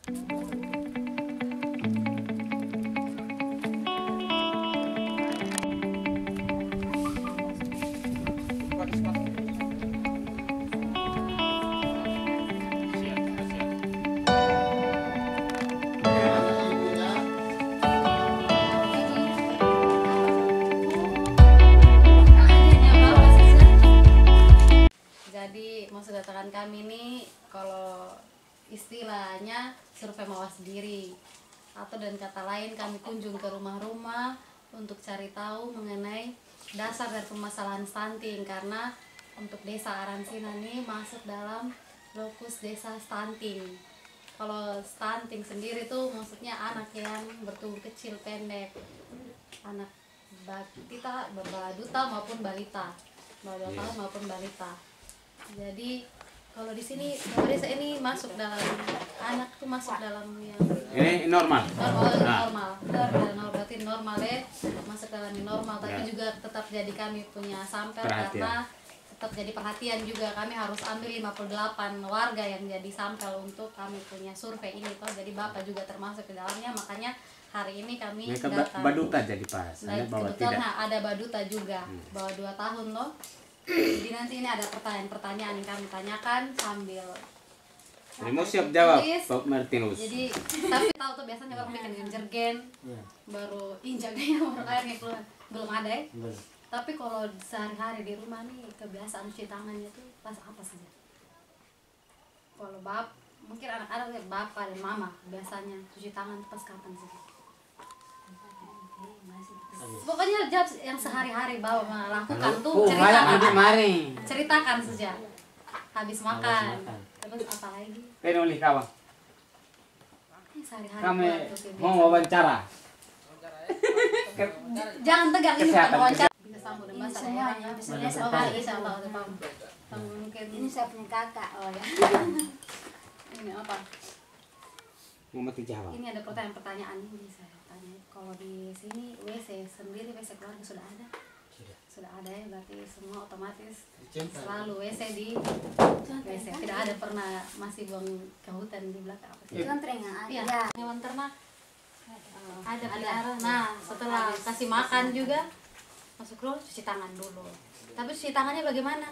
Jadi maksud kedatangan kami ini kalau istilahnya survei mawas diri, atau dengan kata lain kami kunjung ke rumah-rumah untuk cari tahu mengenai dasar dari permasalahan stunting, karena untuk desa Aransina ini masuk dalam lokus desa stunting. Kalau stunting sendiri tuh maksudnya anak yang bertubuh kecil pendek, anak balita maupun balita, bawah 2 tahun maupun balita. Jadi kalau di sini desa ini masuk dalam anak tuh masuk dalam yang ini normal. Normal berarti normal ya, masuk dalam yang normal, tapi juga tetap jadi kami punya sampel Perhatian. karena tetap jadi perhatian juga, kami harus ambil 58 warga yang jadi sampel untuk kami punya survei ini toh. Jadi Bapak juga termasuk ke dalamnya, makanya hari ini kami datang. Baduta jadi pas. Nah, Bawa kebetulan tidak. ada baduta juga, bawah 2 tahun loh. Jadi nanti ini ada pertanyaan-pertanyaan yang kami tanyakan sambil Ini mau siap jawab, tulis. Pak Martinus. Jadi tapi tahu tuh biasanya orang bikin dengan jergen, baru injaknya baru airnya keluar. Belum ada ya? Tapi kalau sehari-hari di rumah nih kebiasaan cuci tangannya tuh pas apa saja? Kalau mungkin anak-anak ya, bapak dan mama biasanya cuci tangan pas kapan sih? Pokoknya jawab yang sehari-hari bawa melakukan tuh ceritakan saja. Habis makan, terus apa lagi? Penuli kawan. Sehari-hari Kami buat tuh kebiasaan. mau wawancara. Jangan tegang, ini bukan Kesehatan, wawancara. Bisa sambung dengan bahasa semuanya, daerahnya. bisa Oh, biasa oh, Pak. bisa tahu tuh, Pam. Mungkin Ini saya punya kakak. oh ya. Ini apa? Mau mati jawab. Ini ada pertanyaan ini saya tanya. Kalau di sini WC sendiri, WC keluarga sudah ada? Sudah ada ya, berarti semua otomatis selalu WC di WC. Tidak ada pernah masih buang ke hutan di belakang apa sih? Itu teringat. Iya, Ya. hewan ternak ada. Nah, setelah kasih makan juga masuk keluar cuci tangan dulu. Tapi cuci tangannya bagaimana?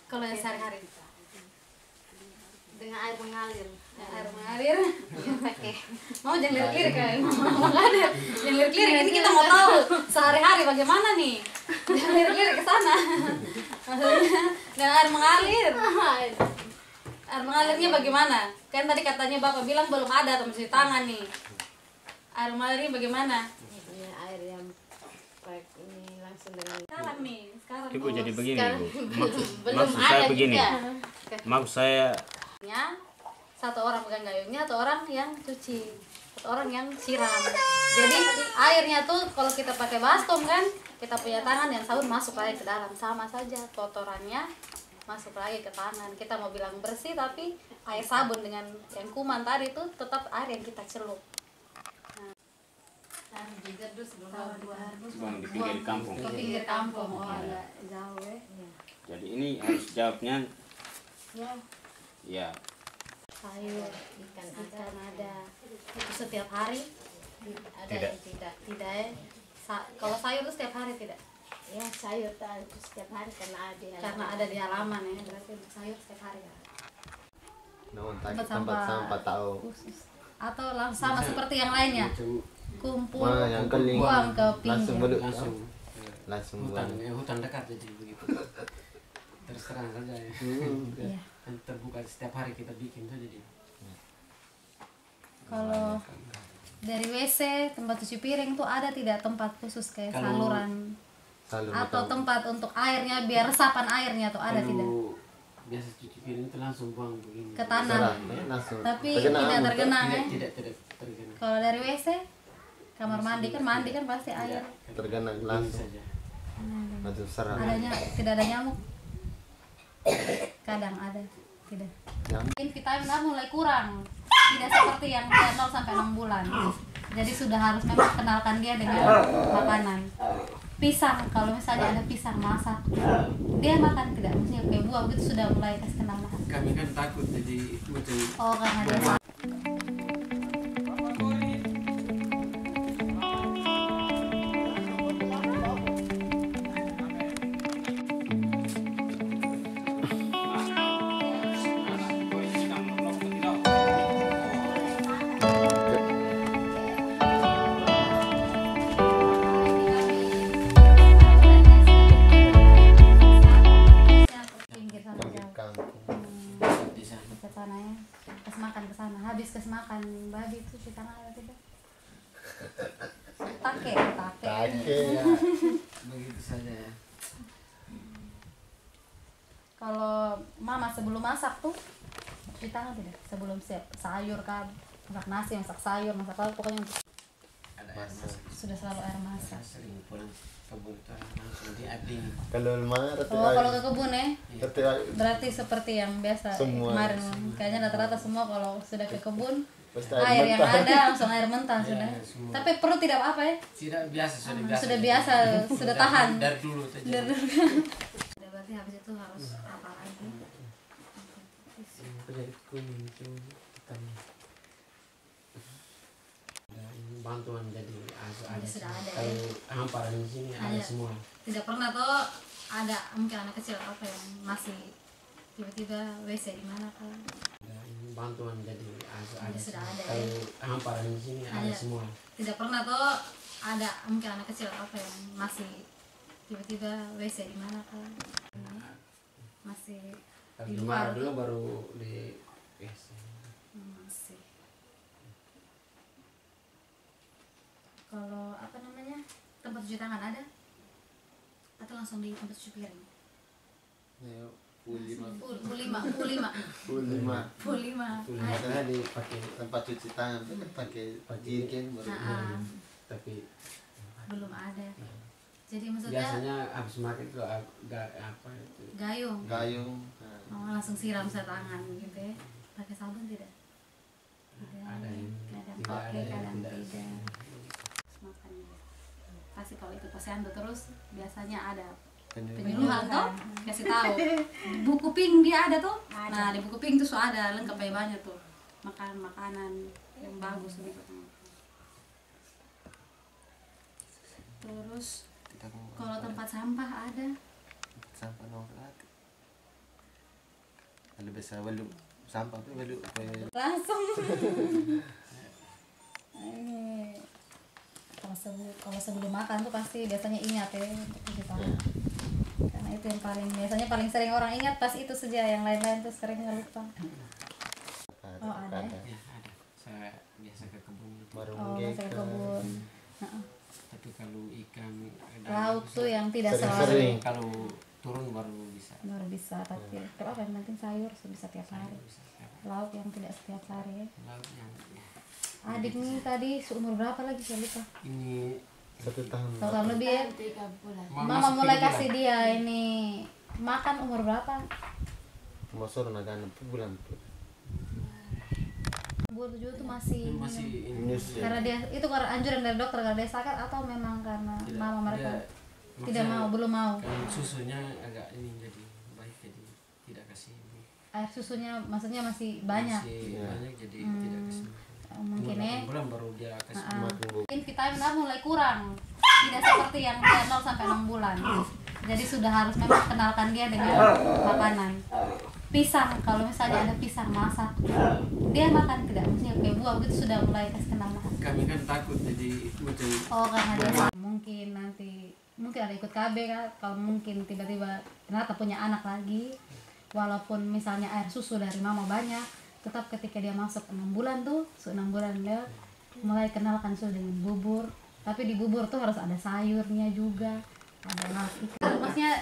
Kalau yang sehari-hari dengan air mengalir. Air mengalir pakai mau jangan lirik-lirik kan? Mau ngalir, jangan lirik-lirik. Ini kita mau tahu sehari-hari bagaimana nih. Jangan lirik-lirik ke sana. Maksudnya dengan air mengalir. Air mengalirnya bagaimana? Kan tadi katanya Bapak bilang belum ada tempat cuci tangan nih. Air mengalirnya bagaimana? Ini air yang baik ini langsung dengan Sekarang nih, sekarang. Ibu jadi begini, sekarang Bu. belum Maksud saya ada begini. juga. Maksud saya Satu orang pegang gayungnya, atau orang yang cuci, atau orang yang siram. Jadi airnya tuh kalau kita pakai baskom kan, kita punya tangan yang sabun masuk lagi ke dalam, sama saja kotorannya masuk lagi ke tangan. Kita mau bilang bersih, tapi air sabun dengan yang kuman tadi tuh tetap air yang kita celup. Harus digerdus dulu, buang di pinggir kampung. ke pinggir kampung. Oh, agak jauh ya. Jadi ini harus jawabnya ya. Sayur, ikan ada. Itu setiap hari? Ada Tidak. yang tidak. Tidak ya. Kalau sayur itu setiap hari tidak? Ya sayur tahu setiap hari karena ada Di halaman ya, berarti untuk sayur setiap hari ya. tempat sampah tahu. Atau sama seperti yang lainnya, kumpul, Wah, yang keling buang ke langsung pinggir. belut langsung buang. Hutan dekat jadi begitu. Terserang saja ya. Iya. Kan terbuka setiap hari kita bikin saja jadi. Kalau dari WC, tempat cuci piring tuh ada tidak tempat khusus kayak saluran atau tempat untuk airnya biar resapan airnya tuh ada tidak? Biasa cuci piring itu langsung buang begini. Ke tanah. Langsung. Tapi tidak tergenang ya. Tidak tergenang. Kalau dari WC, kamar mandi kan pasti air. Tergenang Ini langsung. saja. Langsung serang. Tidak ada nyamuk. Kadang ada, tidak. Mungkin vitamin A mulai kurang, tidak seperti yang 0 sampai 6 bulan. Jadi sudah harus memang kenalkan dia dengan makanan. Pisang, kalau misalnya ada pisang masak, dia makan tidak, maksudnya kayak buah gitu sudah mulai kasih kenal makan. Kami kan takut jadi muncul. Oh, karena dia pinggir sana Pinggir jauh. kampung. Di sana. Ke sana ya. Kes makan ke sana. Habis kes makan babi itu cuci tangan ada tidak? Take. Take. Ya, begitu saja ya. Kalau mama sebelum masak tuh cuci tangan tidak? Sebelum siap sayur kan, masak nasi, masak sayur, masak apa pokoknya Ada air masak. sudah selalu air masak. Sering pulang kebun itu langsung diading. Kalau lemah Oh, kalau ke kebun ya, rata berarti seperti yang biasa Semua. kemarin. Kayaknya rata-rata semua kalau sudah ke kebun pasti air yang mentah. ada langsung air mentah Ya, sudah. semua. Tapi perlu tidak apa ya? Tidak biasa, sudah biasa. Sudah biasa, sudah tahan. Dari dulu saja. Sudah berarti habis itu harus apa lagi? Kulit kuning itu hitam. Dan bantuan jadi ada sudah ada, kalau hamparan di sini ada Ada. semua. Tidak pernah tuh ada mungkin anak kecil apa yang masih tiba-tiba WC di mana kan? Dan bantuan jadi ada sudah ada, kalau hamparan di sini ada Ada. semua. Tidak pernah tuh ada mungkin anak kecil apa yang masih tiba-tiba WC di mana kan? Masih Kalau di di luar dulu tuh. baru di yes. Masih. Kalau apa namanya tempat cuci tangan ada? Atau langsung di tempat cuci piring? Ya, U5. U5. Tulisannya dipakai Tempat cuci tangan itu kan pakai jirigen baru. tapi Belum ada. Jadi maksudnya biasanya habis makan itu apa itu gayung. Gayung. Oh, langsung siram tangan gitu ya. Pakai sabun tidak? Tidak. ada yang Kadang tidak pakai, ada yang kadang tidak. tidak. Makan ya. Pasti kalau itu posyandu terus biasanya ada penyuluhan tuh kasih tahu. Buku pink dia ada tuh. Nah, di buku pink tuh so ada lengkap banyak tuh. Makanan yang bagus gitu. Terus kalau tempat sampah ada. sampah nongkrong. Kalau bisa balu sampah tuh balu Langsung. Ini kalau sebelum makan tuh pasti biasanya ingat ya untuk cuci tangan. Karena itu yang biasanya paling sering orang ingat pas itu saja, yang lain-lain tuh seringnya lupa. Oh, ada ya? Ya, ada. Saya biasa ke kebun itu. baru Oh, masuk ke kebun. Heeh. Tapi kalau ikan Lauk tuh yang tidak Sering-sering. selalu kalau turun baru bisa. baru bisa, tapi kalau apa yang penting sayur bisa tiap hari. Bisa. Lauk yang tidak setiap hari ya. Laut yang Adik nih tadi seumur berapa lagi saya lupa. ini 1 tahun. 1 tahun lebih ya. 3 bulan. Mama masuk mulai 3 bulan. kasih dia ini makan umur berapa? Mau suruh naga 6 bulan. Umur 7 tuh masih masih minum. ini Nyus ya. Karena dia itu karena anjuran dari dokter karena dia sakit atau memang karena Tidak, mama mereka dia- tidak maksudnya mau, belum mau. kan susunya agak ini jadi baik jadi tidak kasih ini. Air susunya maksudnya masih banyak. Masih Iya. banyak jadi tidak kasih. Mungkin ya. Bulan baru dia kasih. Makin bu. Mungkin vitamin A mulai kurang. Tidak seperti yang dia 0 sampai 6 bulan. Jadi sudah harus memang kenalkan dia dengan makanan. Pisang, kalau misalnya ada pisang masak, dia makan tidak, maksudnya kayak buah begitu sudah mulai kasih kenal makan. Kami kan takut jadi muncul. Oh, karena dia mungkin nanti mungkin ada ikut KB kan, kalau mungkin tiba-tiba ternyata punya anak lagi, walaupun misalnya air susu dari mama banyak, tetap ketika dia masuk 6 bulan tuh, 6 bulan dia mulai kenalkan sudah dengan bubur. Tapi di bubur tuh harus ada sayurnya juga, ada nasi. Maksudnya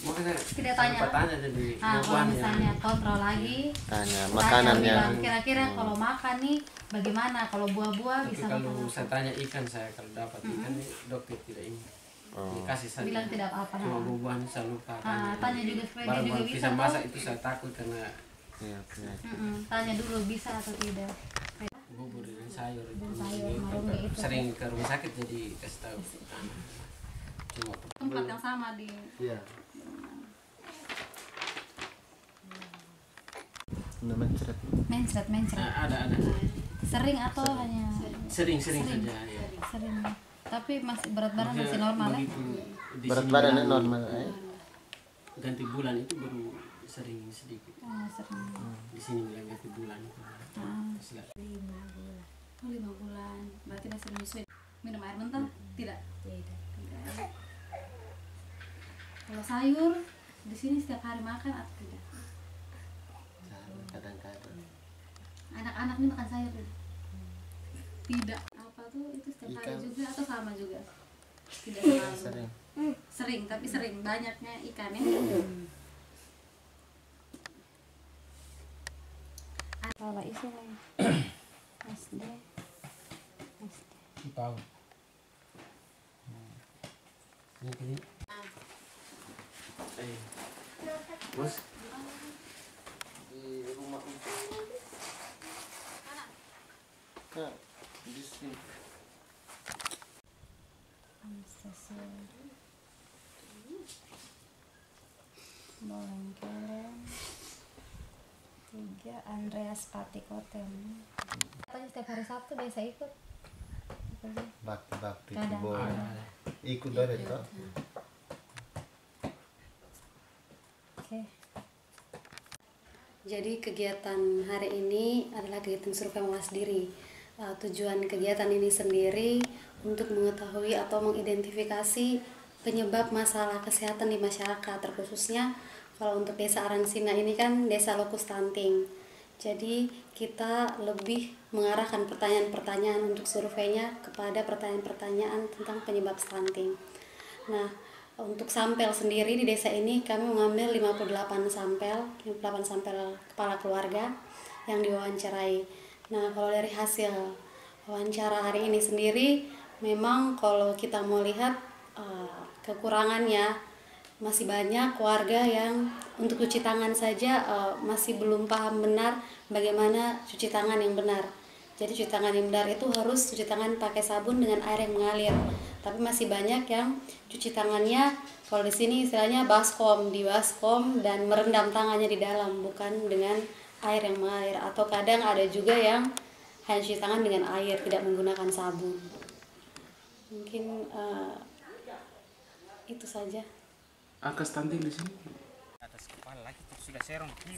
Makanya tidak tanya. tanya jadi kalau buah-buahnya. misalnya kontrol lagi, Tanya tanya makanannya. bilang, kira-kira kalau makan nih bagaimana, kalau buah-buah Tapi bisa kalau makan saya apa? tanya ikan, saya kalau dapat ikan nih dokter tidak ini dikasih saja. Bilang tidak apa-apa. Cuma buah-buahan saya lupa. Tanya juga supaya dia juga Barang bisa bisa tahu. masak itu saya takut karena Iya, benar. Tanya dulu bisa atau tidak. bubur dengan sayur. sayur, Ini marungi itu. sering ke rumah sakit jadi kasih tahu. Cuma Tempat yang sama di Iya. Udah mencret. Mencret. Ada. Sering atau hanya Sering saja ya. sering? Tapi masih berat badan masih normal ya? Begitu di Berat sini badannya normal. ganti bulan itu baru sering sedikit. Oh, sering. Di sini bilang ganti bulan itu. Masih agak- 5 bulan. Berarti masih menyusui. Minum air mentah? Tidak. Tidak. Kalau sayur di sini setiap hari makan atau tidak? Kadang-kadang. Anak-anak ini makan sayur tidak? Tidak. Apa tuh itu setiap hari Ikan. juga atau sama juga? Tidak selalu. Sering. Sering, tapi sering banyaknya ikan ya. Kalau itu SD. Tahu. Ini. Bos. Di rumah itu. Kak, di sini. Anastasia Bolengkeleng 3 Andreas Patikoten. Katanya setiap hari Sabtu biasa ikut. Bakti Kadang. boleh. Ikut dari itu. Oke. Jadi kegiatan hari ini adalah kegiatan survei mawas diri. Tujuan kegiatan ini sendiri untuk mengetahui atau mengidentifikasi penyebab masalah kesehatan di masyarakat, terkhususnya kalau untuk desa Aransina ini kan desa lokus stunting. Jadi kita lebih mengarahkan pertanyaan-pertanyaan untuk surveinya kepada pertanyaan-pertanyaan tentang penyebab stunting. Nah, untuk sampel sendiri di desa ini kami mengambil 58 sampel kepala keluarga yang diwawancarai. Nah, kalau dari hasil wawancara hari ini sendiri, memang kalau kita mau lihat kekurangannya masih banyak warga yang untuk cuci tangan saja masih belum paham benar bagaimana cuci tangan yang benar. Jadi cuci tangan yang benar itu harus cuci tangan pakai sabun dengan air yang mengalir. Tapi masih banyak yang cuci tangannya kalau di sini istilahnya baskom, di baskom dan merendam tangannya di dalam, bukan dengan air yang mengalir. Atau kadang ada juga yang hanya cuci tangan dengan air, tidak menggunakan sabun. Mungkin itu saja. Angka stunting di sini. Atas kepala lagi sudah serong kiri.